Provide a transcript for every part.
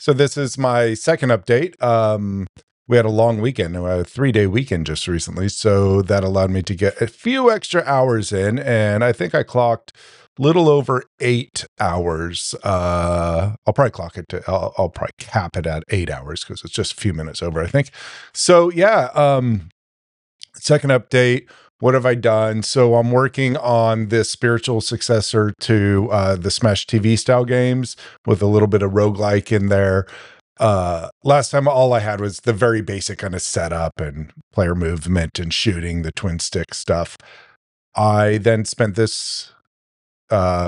So this is my second update. We had a long weekend, a 3-day weekend just recently, so that allowed me to get a few extra hours in, and I think I clocked little over 8 hours. I'll probably clock it to, I'll probably cap it at 8 hours because it's just a few minutes over, I think. So yeah, second update. What have I done? So I'm working on this spiritual successor to the Smash TV style games with a little bit of roguelike in there. Last time all I had was the very basic kind of setup and player movement and shooting, the twin stick stuff. I then spent this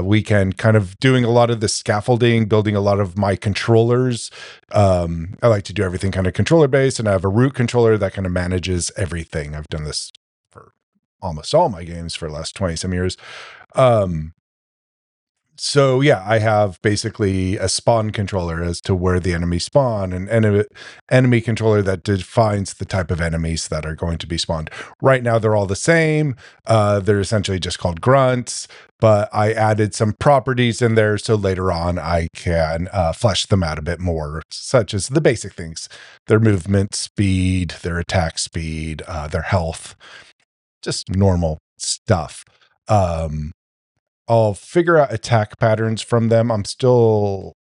weekend kind of doing a lot of the scaffolding, building a lot of my controllers. I like to do everything kind of controller based, and I have a root controller that kind of manages everything. I've done this for almost all my games for the last 20 some years. So yeah, I have basically a spawn controller as to where the enemies spawn, and an enemy controller that defines the type of enemies that are going to be spawned. Right now, they're all the same. They're essentially just called grunts, but I added some properties in there so later on I can flesh them out a bit more, such as the basic things: their movement speed, their attack speed, their health, just normal stuff. I'll figure out attack patterns from them. I'm still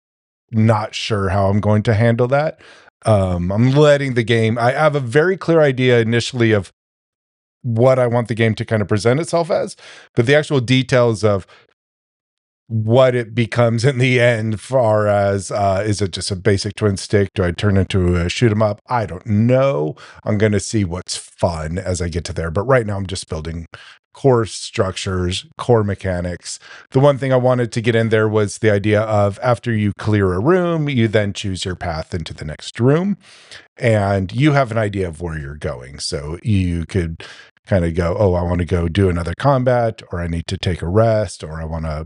not sure how I'm going to handle that. I'm letting the game, I have a very clear idea initially of what I want the game to kind of present itself as, but the actual details of what it becomes in the end, far as is it just a basic twin stick? Do I turn into a shoot 'em up? I don't know. I'm going to see what's fun as I get to there. But right now I'm just building core structures, core mechanics. The one thing I wanted to get in there was the idea of after you clear a room, you then choose your path into the next room, and you have an idea of where you're going. So you could kind of go, oh, I want to go do another combat, or I need to take a rest, or I want to,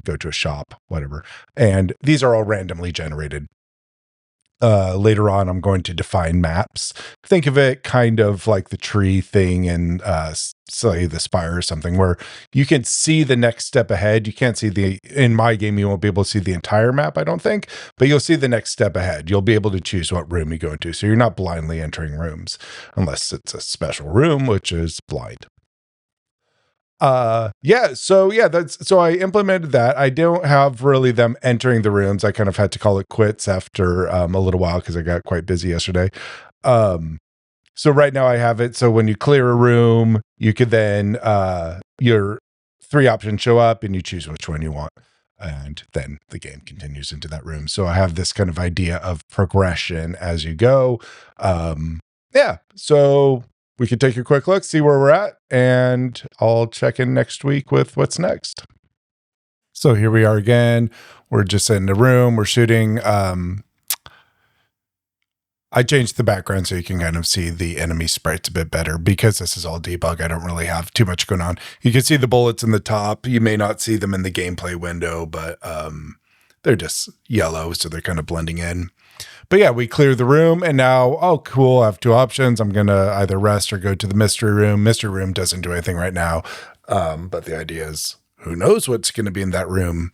go to a shop, whatever. And these are all randomly generated. Later on, I'm going to define maps. Think of it kind of like the tree thing in Slay the Spire or something, where you can see the next step ahead. You can't see in my game, you won't be able to see the entire map, I don't think, but you'll see the next step ahead. You'll be able to choose what room you go into. So you're not blindly entering rooms unless it's a special room, which is blind. So I implemented that. I don't have really them entering the rooms. I kind of had to call it quits after a little while because I got quite busy yesterday. So right now I have it so when you clear a room, you could then your 3 options show up and you choose which one you want, and then the game continues into that room. So I have this kind of idea of progression as you go. So we could take a quick look, see where we're at, and I'll check in next week with what's next. So here we are again. We're just in the room. We're shooting. I changed the background so you can kind of see the enemy sprites a bit better because this is all debug. I don't really have too much going on. You can see the bullets in the top. You may not see them in the gameplay window, but they're just yellow, so they're kind of blending in. But yeah, we clear the room, and now, oh, cool, I have 2 options. I'm going to either rest or go to the mystery room. Mystery room doesn't do anything right now, but the idea is who knows what's going to be in that room.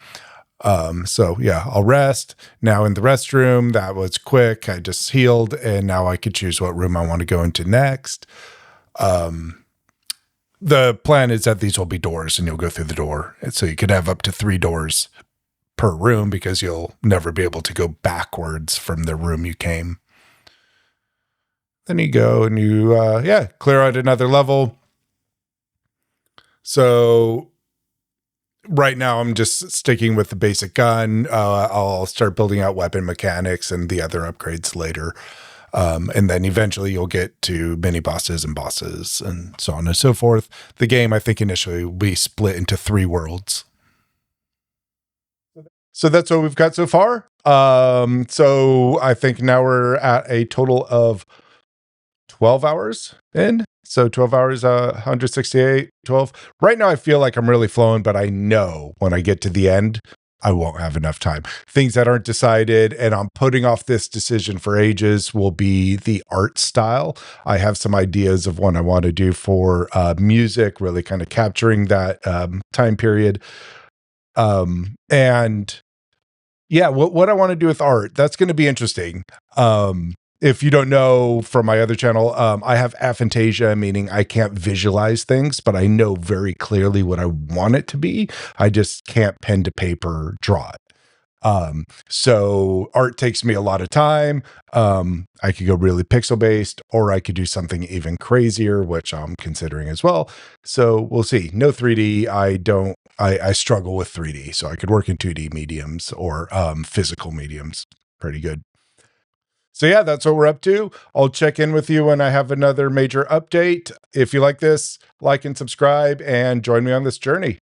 So yeah, I'll rest. Now in the restroom, that was quick. I just healed, and now I could choose what room I want to go into next. The plan is that these will be doors, and you'll go through the door. And so you could have up to 3 doors per room because you'll never be able to go backwards from the room you came. Then you go and you, clear out another level. So right now I'm just sticking with the basic gun. I'll start building out weapon mechanics and the other upgrades later. And then eventually you'll get to mini bosses and bosses and so on and so forth. The game, I think initially will be split into 3 worlds. So that's what we've got so far. So I think now we're at a total of 12 hours in. So 12 hours, 168, 12. Right now I feel like I'm really flowing, but I know when I get to the end, I won't have enough time. Things that aren't decided, and I'm putting off this decision for ages, will be the art style. I have some ideas of what I want to do for music, really kind of capturing that time period. And Yeah, what I want to do with art, that's going to be interesting. If you don't know from my other channel, I have aphantasia, meaning I can't visualize things, but I know very clearly what I want it to be. I just can't pen to paper draw it. So art takes me a lot of time. I could go really pixel based, or I could do something even crazier, which I'm considering as well. So we'll see. No 3D. I struggle with 3D, so I could work in 2D mediums or physical mediums pretty good. So yeah, that's what we're up to. I'll check in with you when I have another major update. If you like this, like and subscribe and join me on this journey.